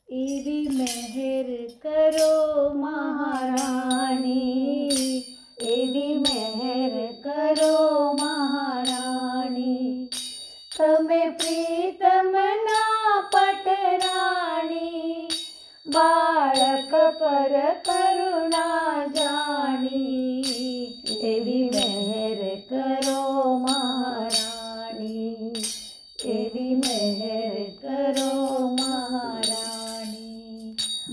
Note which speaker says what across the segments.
Speaker 1: એવી મહેર કરો મહારાણી, એવી મહેર કરો મહારાણી, તમે પ્રીતમના પટરાણી, બાળક પર કરુણા જાણી, એવી મહેર કરો મહારાણી, એવી મહેર કરો મહારાણી.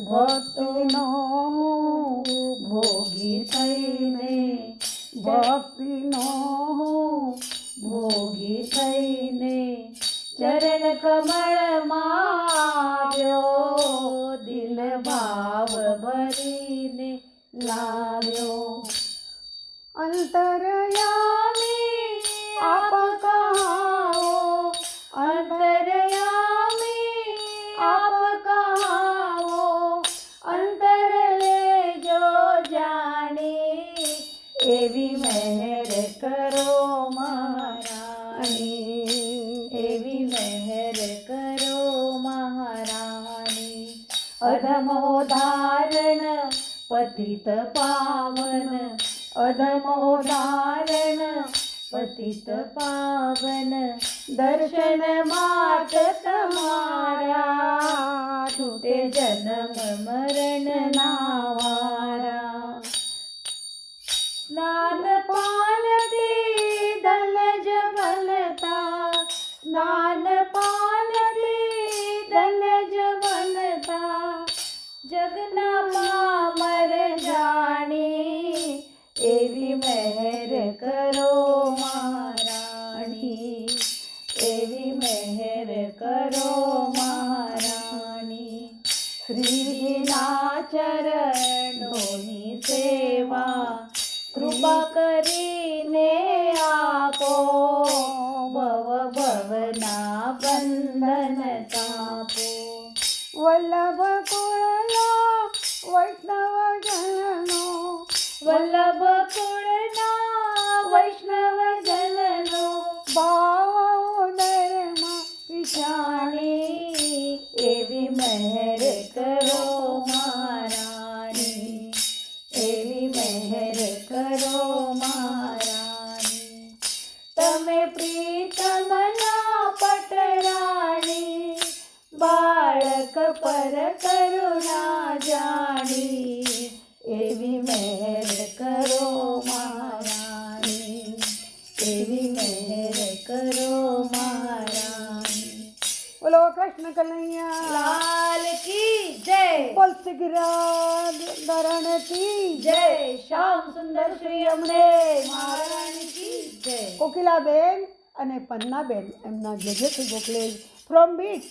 Speaker 1: ભક્તિનો ભોગી થઈને, ભક્તિનો ભોગી થઈને, ચરણ કમળમાં આવ્યો, દિલ ભાવ ભરીને લાવ્યો. અંતરયામી આપ કહાવો, અંતરયામી આપ કહાવો, અંતર લેજો જાણી, એવી મહેર કરો મહારાણી, એવી મહેર કરો મહારાણી. અધમો ધારણ પતિત પાવન, અધમો ધારણ પતિત પાવન, દર્શન માત તમારા, છૂટે જન્મ મરણ ના વારા. સ્નાન પાનથી ધનજ બનતા, સ્નાન પાનથી ધનજ બનતા, જગના પામર જાણી, એવી મહેર કરો મહારાણી, એવી મહેર કરો મહારાણી. શ્રીજીના ચરણોની સેવા કૃપા કરીને આપો, ભવ ભવના બંધન કાપો. વલ્લભ કુળના વૈષ્ણવ જનનો, વલ્લભ કુળના વૈષ્ણવ જનનો, ભાવ ઉદરમાં વિચાણી, એવી મહેર કરો મહારાણી, એવી મહેર કરો મહારાણી. તમે પ્રીતમના પટરાણી, બાળક પર કરુણા જાણી, એવી મહેર કરો મહારાણી, એવી મહેર કરો મહારાણી. બોલો કૃષ્ણ કનૈયા લાલ કી જય, બોલ સિગરાજ ધરણ કી જય, શ્યામ સુંદર શ્રી અમને મહારાણી કી જય. કોકિલાબેન અને પન્નાબેન એમના ગેજેટ મોકલે ફ્રોમ બીચ.